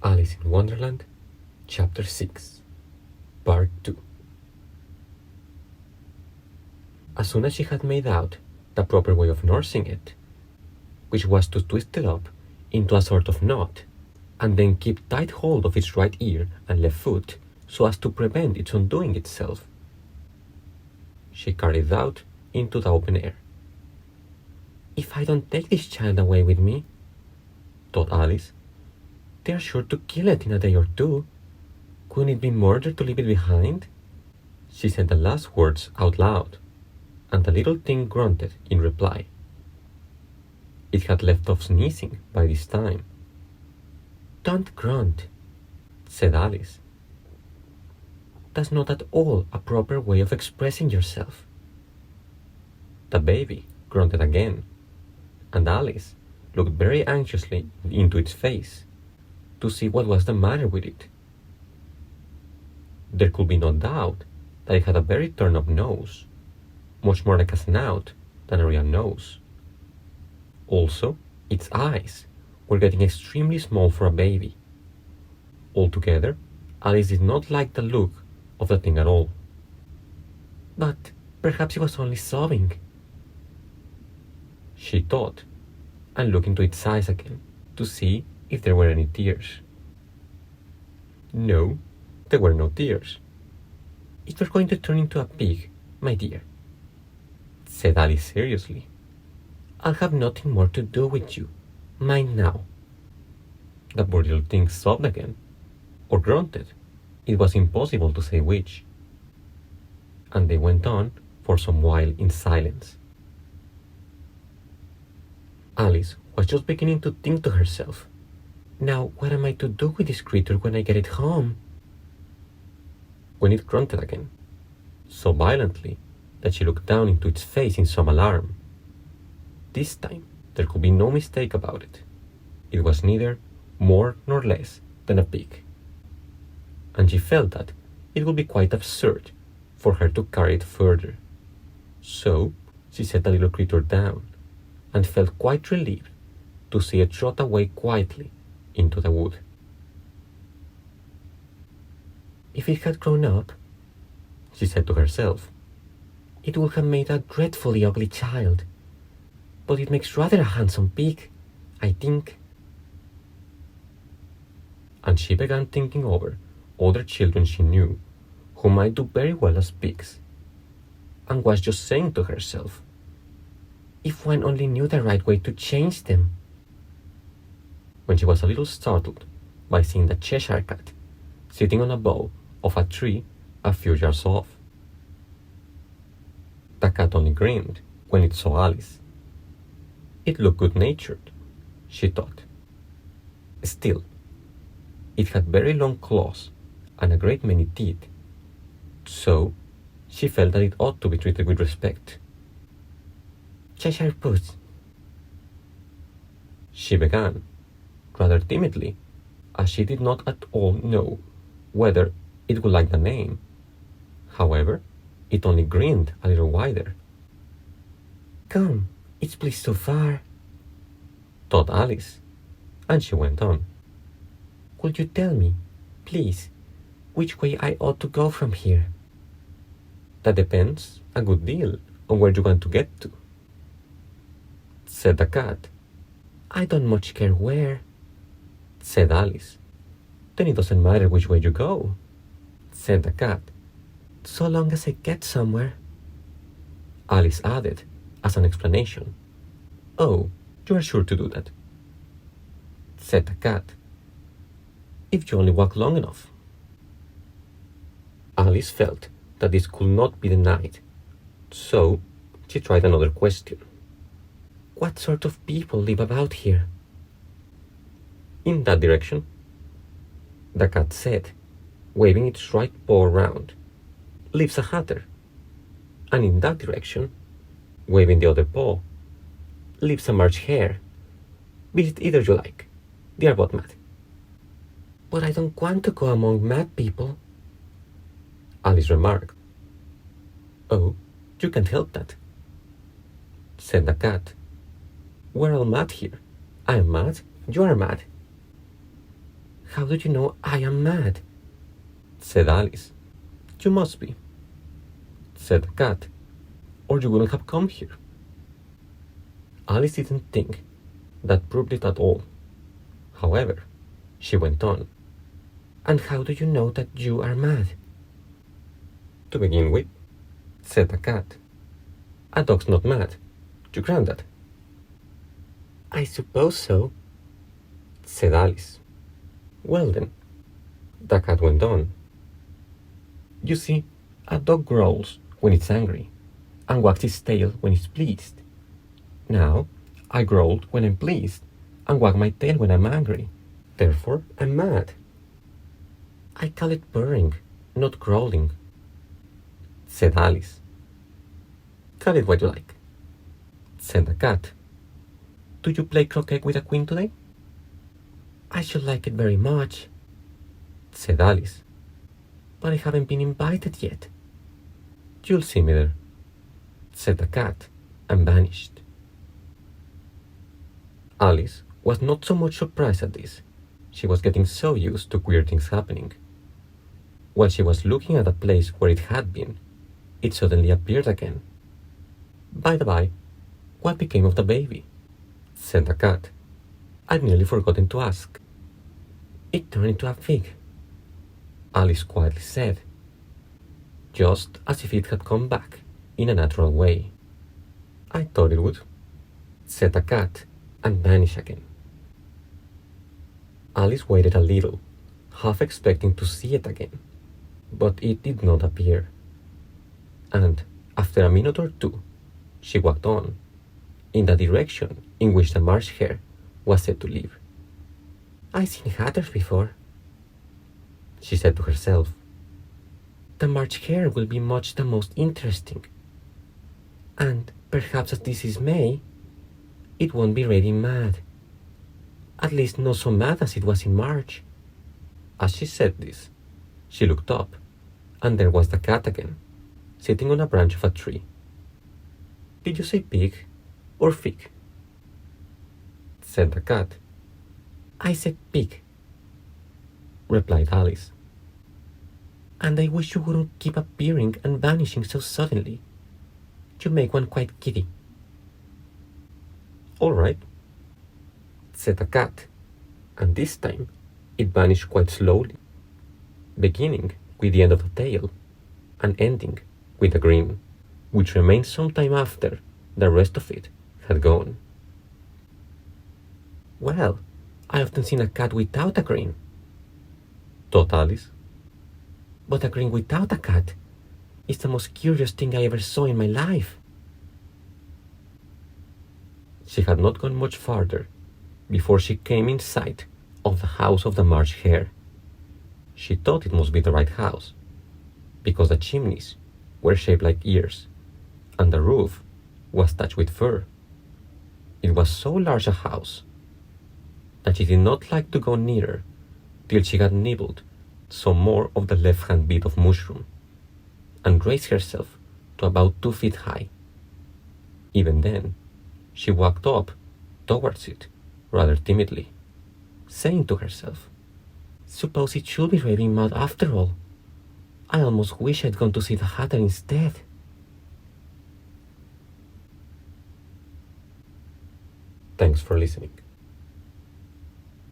Alice in Wonderland, Chapter 6, Part 2. As soon as she had made out the proper way of nursing it, which was to twist it up into a sort of knot, and then keep tight hold of its right ear and left foot so as to prevent its undoing itself, she carried it out into the open air. "If I don't take this child away with me," thought Alice, "they are sure to kill it in a day or two. Couldn't it be murder to leave it behind?" She said the last words out loud, and the little thing grunted in reply. It had left off sneezing by this time. "Don't grunt," said Alice. "That's not at all a proper way of expressing yourself." The baby grunted again, and Alice looked very anxiously into its face to see what was the matter with it. There could be no doubt that it had a very turned-up nose, much more like a snout than a real nose. Also, its eyes were getting extremely small for a baby. Altogether, Alice did not like the look of the thing at all. "But perhaps it was only sobbing," she thought, and looked into its eyes again to see if there were any tears. No, there were no tears. "If you're going to turn into a pig, my dear," said Alice seriously, "I'll have nothing more to do with you. Mind now." The poor little thing sobbed again, or grunted. It was impossible to say which. And they went on for some while in silence. Alice was just beginning to think to herself, "Now what am I to do with this creature when I get it home?" when it grunted again, so violently that she looked down into its face in some alarm. This time there could be no mistake about it. It was neither more nor less than a pig, and she felt that it would be quite absurd for her to carry it further. So she set the little creature down and felt quite relieved to see it trot away quietly into the wood. "If it had grown up," she said to herself, "it would have made a dreadfully ugly child, but it makes rather a handsome pig, I think." And she began thinking over other children she knew who might do very well as pigs, and was just saying to herself, "If one only knew the right way to change them," when she was a little startled by seeing the Cheshire cat sitting on a bough of a tree a few yards off. The cat only grinned when it saw Alice. It looked good-natured, she thought. Still, it had very long claws and a great many teeth, so she felt that it ought to be treated with respect. "Cheshire Puss," she began, rather timidly, as she did not at all know whether it would like the name. However, it only grinned a little wider. "Come, it's pleased so far," thought Alice, and she went on. "Could you tell me, please, which way I ought to go from here?" "That depends a good deal on where you want to get to," said the cat. "I don't much care where," said Alice. "Then it doesn't matter which way you go," said the cat. "So long as I get somewhere," Alice added as an explanation. "Oh, you are sure to do that," said the cat, "if you only walk long enough." Alice felt that this could not be denied, so she tried another question. "What sort of people live about here?" "In that direction," the cat said, waving its right paw around, "lives a hatter, and in that direction," waving the other paw, "lives a March hare. Visit either you like. They are both mad." "But I don't want to go among mad people," Alice remarked. "Oh, you can't help that," said the cat. "We're all mad here. I am mad, you are mad. How do you know I am mad? Said Alice. You must be, said the cat, or you wouldn't have come here. Alice didn't think that proved it at all. However, she went on. And how do you know that you are mad? To begin with, said the cat, a dog's not mad. You grant that? I suppose so, said Alice. Well then, the cat went on. You see, a dog growls when it's angry and wags its tail when it's pleased. Now, I growled when I'm pleased and wag my tail when I'm angry. Therefore, I'm mad. I call it purring, not growling, said Alice. Call it what you like, said the cat. Do you play croquet with a queen today? I should like it very much, said Alice. But I haven't been invited yet. You'll see me there, said the cat, and vanished. Alice was not so much surprised at this. She was getting so used to queer things happening. While she was looking at the place where it had been, it suddenly appeared again. By the by, what became of the baby? Said the cat. I'd nearly forgotten to ask. It turned into a fig, Alice quietly said, just as if it had come back in a natural way. I thought it would, said the cat, and vanished again. Alice waited a little, half expecting to see it again, but it did not appear. And after a minute or two, she walked on, in the direction in which the marsh hare was said to live. I've seen hatters before, she said to herself. The marsh hare will be much the most interesting. And perhaps as this is May, it won't be really mad. At least not so mad as it was in March. As she said this, she looked up, and there was the cat again, sitting on a branch of a tree. Did you say pig or fig? Said the cat. I said pig, replied Alice. And I wish you wouldn't keep appearing and vanishing so suddenly. You make one quite giddy. All right, said the cat, and this time it vanished quite slowly, beginning with the end of the tail and ending with a grin, which remained some time after the rest of it had gone. Well, I often seen a cat without a grin, thought Alice. But a grin without a cat is the most curious thing I ever saw in my life. She had not gone much farther before she came in sight of the house of the marsh hare. She thought it must be the right house, because the chimneys were shaped like ears, and the roof was thatched with fur. It was so large a house that she did not like to go nearer till she had nibbled some more of the left-hand bit of mushroom, and raised herself to about 2 feet high. Even then, she walked up towards it rather timidly, saying to herself, Suppose it should be raving mad after all. I almost wish I'd gone to see the hatter instead. Thanks for listening.